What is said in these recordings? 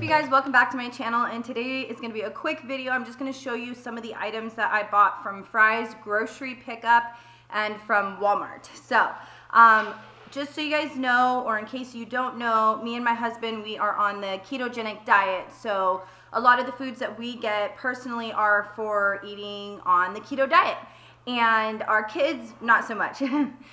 you guys? Welcome back to my channel, and today is going to be a quick video. I'm just going to show you some of the items that I bought from Fry's grocery pickup and from Walmart. So just so you guys know, or in case you don't know, me and my husband, we are on the ketogenic diet. So a lot of the foods that we get personally are for eating on the keto diet. And our kids, not so much.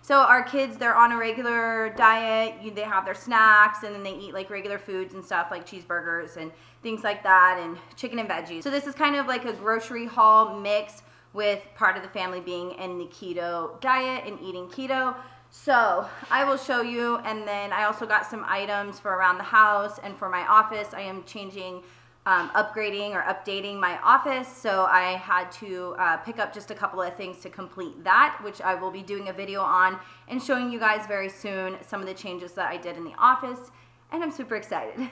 So our kids, they're on a regular diet. They have their snacks, and then they eat like regular foods and stuff like cheeseburgers and things like that, and chicken and veggies. So this is kind of like a grocery haul mix with part of the family being in the keto diet and eating keto. So I will show you, and then I also got some items for around the house and for my office. I am changing upgrading or updating my office, so I had to pick up just a couple of things to complete that, which I will be doing a video on and showing you guys very soon some of the changes that I did in the office, and I'm super excited.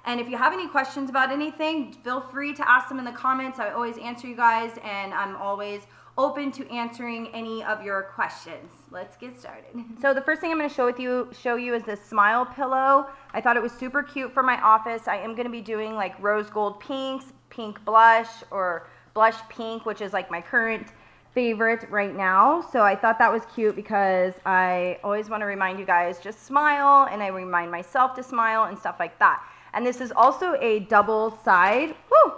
And if you have any questions about anything, feel free to ask them in the comments. I always answer you guys, and I'm always open to answering any of your questions. Let's get started. So the first thing I'm going to show you is this smile pillow. I thought it was super cute for my office. I am going to be doing like rose gold pinks, pink blush, or blush pink, which is like my current favorite right now. So I thought that was cute because I always want to remind you guys, just smile, and I remind myself to smile and stuff like that. And this is also a double side. Woo!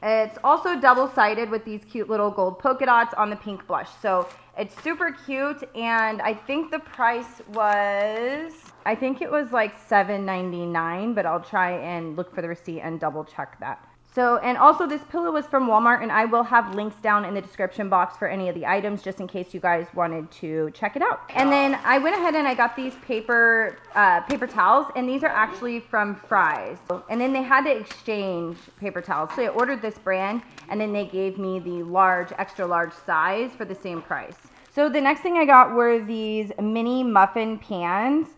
It's also double-sided with these cute little gold polka dots on the pink blush. So it's super cute, and I think the price was, I think it was like $7.99, but I'll try and look for the receipt and double check that. So, and also this pillow was from Walmart, and I will have links down in the description box for any of the items just in case you guys wanted to check it out. And then I went ahead and I got these paper towels, and these are actually from Fry's. And then they had to exchange paper towels. So I ordered this brand, and then they gave me the large, extra large size for the same price. So the next thing I got were these mini muffin pans.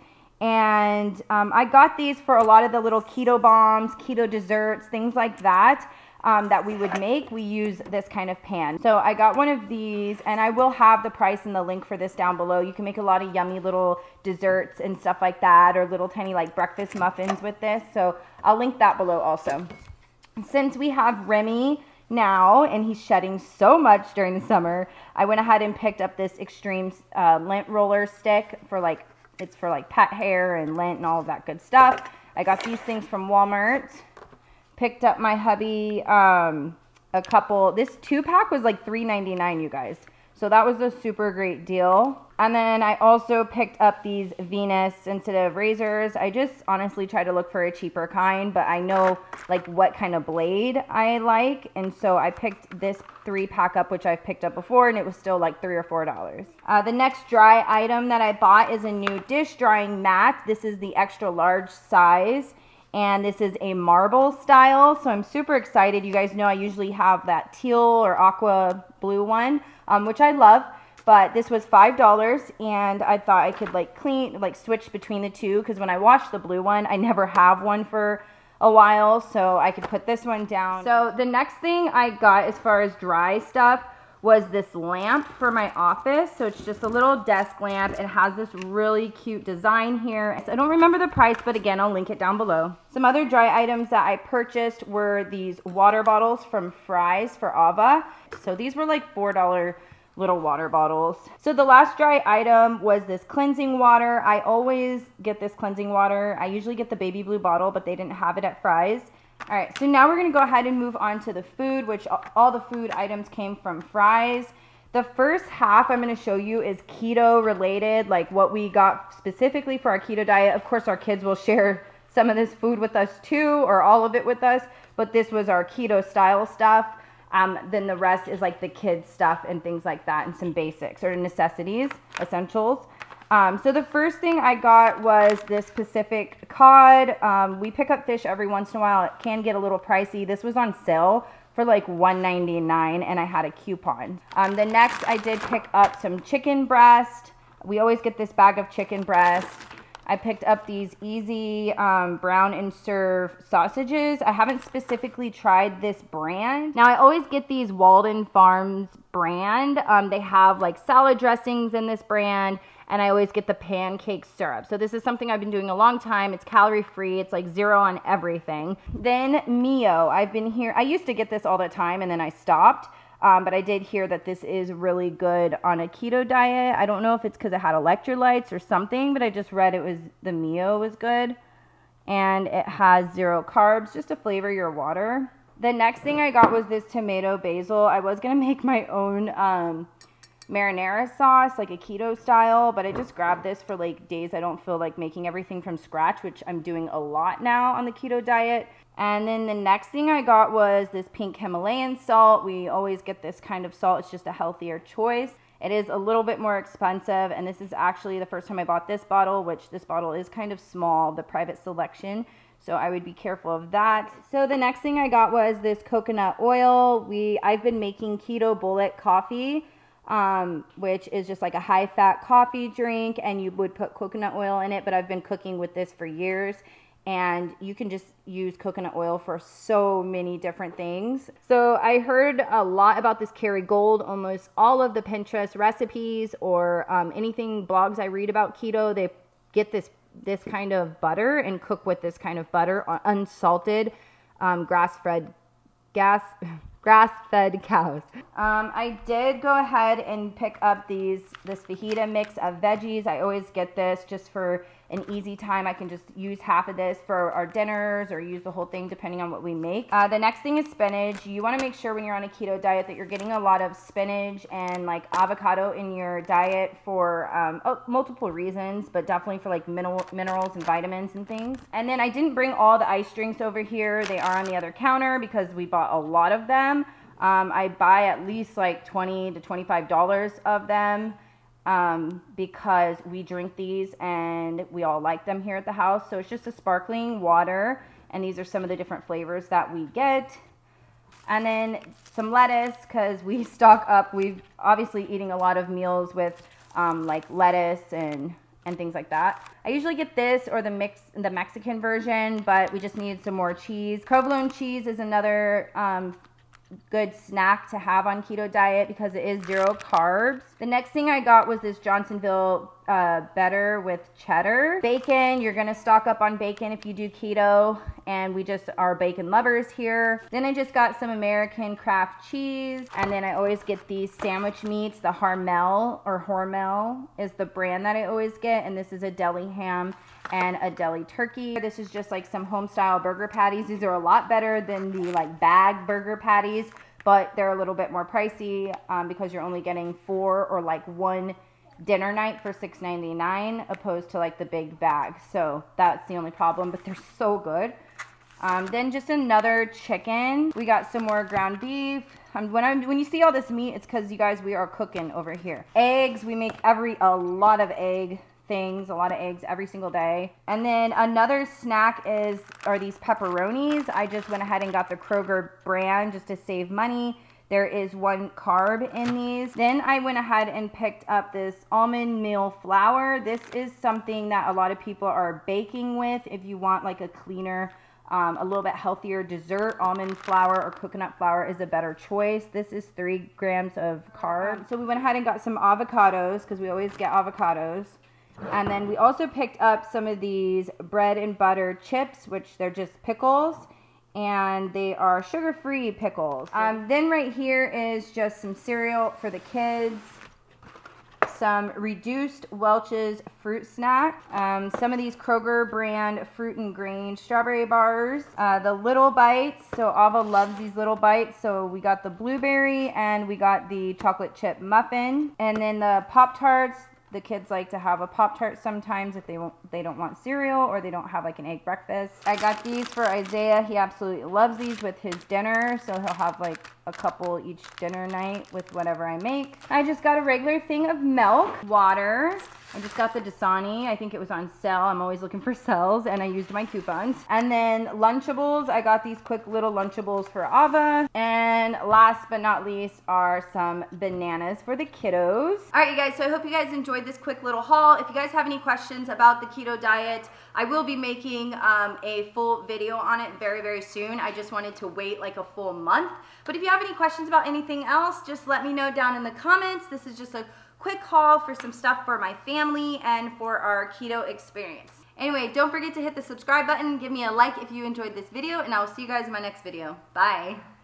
And I got these for a lot of the little keto bombs, keto desserts, things like that, that we would make. We use this kind of pan. So I got one of these, and I will have the price and the link for this down below. You can make a lot of yummy little desserts and stuff like that, or little tiny like breakfast muffins with this. So I'll link that below also. Since we have Remy now, and he's shedding so much during the summer, I went ahead and picked up this extreme lint roller stick for like, it's for like pet hair and lint and all of that good stuff. I got these things from Walmart. Picked up my hubby a couple. This 2-pack was like $3.99, you guys. So that was a super great deal. And then I also picked up these Venus sensitive razors. I just honestly try to look for a cheaper kind, but I know like what kind of blade I like. And so I picked this 3-pack up, which I've picked up before, and it was still like $3 or $4. The next dry item that I bought is a new dish drying mat. This is the extra large size, and this is a marble style. So I'm super excited. You guys know I usually have that teal or aqua blue one, which I love. But this was $5, and I thought I could like switch between the two, because when I wash the blue one, I never have one for a while, so I could put this one down. So the next thing I got as far as dry stuff was this lamp for my office. So it's just a little desk lamp. It has this really cute design here. I don't remember the price, but again, I'll link it down below. Some other dry items that I purchased were these water bottles from Fry's for Ava. So these were like $4 little water bottles. So the last dry item was this cleansing water. I always get this cleansing water. I usually get the baby blue bottle, but they didn't have it at Fry's. All right, so now we're gonna go ahead and move on to the food, which all the food items came from Fry's. The first half I'm gonna show you is keto related, like what we got specifically for our keto diet. Of course, our kids will share some of this food with us too, or all of it with us, but this was our keto style stuff. Then the rest is like the kids stuff and things like that, and some basics or necessities, essentials. So the first thing I got was this Pacific cod. We pick up fish every once in a while. It can get a little pricey. This was on sale for like $1.99, and I had a coupon. The next I did pick up some chicken breast. We always get this bag of chicken breast. I picked up these easy brown and serve sausages. I haven't specifically tried this brand. Now I always get these Walden Farms brand. They have like salad dressings in this brand, and I always get the pancake syrup. So this is something I've been doing a long time. It's calorie free. It's like 0 on everything. Then Mio, I've been here. I used to get this all the time and then I stopped. But I did hear that this is really good on a keto diet. I don't know if it's because it had electrolytes or something, but I just read it was, the Mio was good. And it has 0 carbs, just to flavor your water. The next thing I got was this tomato basil. I was going to make my own marinara sauce, like a keto style, but I just grabbed this for like days I don't feel like making everything from scratch, which I'm doing a lot now on the keto diet. And then the next thing I got was this pink Himalayan salt. We always get this kind of salt. It's just a healthier choice. It is a little bit more expensive, and this is actually the first time I bought this bottle, which this bottle is kind of small, the private selection. So I would be careful of that. So the next thing I got was this coconut oil. I've been making keto bullet coffee, which is just like a high-fat coffee drink, and you would put coconut oil in it, but I've been cooking with this for years. And you can just use coconut oil for so many different things. So I heard a lot about this Kerrygold. Almost all of the Pinterest recipes or anything blogs I read about keto, they get this kind of butter and cook with this kind of butter, unsalted, grass-fed cows. I did go ahead and pick up this Fajita Mix of Veggies. I always get this just for an easy time. I can just use half of this for our dinners or use the whole thing depending on what we make. The next thing is spinach. You want to make sure when you're on a keto diet that you're getting a lot of spinach and like avocado in your diet for multiple reasons, but definitely for like minerals and vitamins and things. And then I didn't bring all the ice drinks over here. They are on the other counter because we bought a lot of them. I buy at least like $20 to $25 of them. Because we drink these and we all like them here at the house. So it's just a sparkling water, and these are some of the different flavors that we get. And then some lettuce, because we stock up. We've obviously eating a lot of meals with like lettuce and things like that. I usually get this or the Mexican version, but we just need some more cheese. Provolone cheese is another good snack to have on keto diet because it is 0 carbs. The next thing I got was this Johnsonville Better with cheddar. Bacon, you're gonna stock up on bacon if you do keto, and we just are bacon lovers here. Then I just got some American craft cheese, and then I always get these sandwich meats. The Hormel is the brand that I always get, and this is a deli ham and a deli turkey. This is just like some home style burger patties. These are a lot better than the like bag burger patties, but they're a little bit more pricey because you're only getting 4 or like 1 dinner night for $6.99 opposed to like the big bag. So that's the only problem, but they're so good. Then just another chicken. We got some more ground beef. When you see all this meat, it's because you guys, we are cooking over here. Eggs, we make a lot of eggs every single day. And then another snack are these pepperonis. I just went ahead and got the Kroger brand just to save money. There is 1 carb in these. Then I went ahead and picked up this almond meal flour. This is something that a lot of people are baking with. If you want like a cleaner, a little bit healthier dessert, almond flour or coconut flour is a better choice. This is 3 grams of carbs. So we went ahead and got some avocados because we always get avocados. And then we also picked up some of these bread and butter chips, which they're just pickles, and they are sugar-free pickles. Then right here is just some cereal for the kids, some reduced Welch's fruit snack, some of these Kroger brand fruit and grain strawberry bars, the little bites. So Ava loves these little bites, so we got the blueberry and we got the chocolate chip muffin. And then the Pop-Tarts. The kids like to have a Pop-Tart sometimes if they don't want cereal or they don't have like an egg breakfast. I got these for Isaiah. He absolutely loves these with his dinner, so he'll have like a couple each dinner night with whatever I make. I just got a regular thing of milk, water. I just got the Dasani. I think it was on sale. I'm always looking for sales, and I used my coupons. And then Lunchables. I got these quick little Lunchables for Ava. And last but not least are some bananas for the kiddos. All right, you guys, so I hope you guys enjoyed this quick little haul. If you guys have any questions about the keto diet, I will be making a full video on it very, very soon. I just wanted to wait like a full month. But if you have any questions about anything else, just let me know down in the comments. This is just a quick haul for some stuff for my family and for our keto experience. Anyway, don't forget to hit the subscribe button, give me a like if you enjoyed this video, and I will see you guys in my next video. Bye.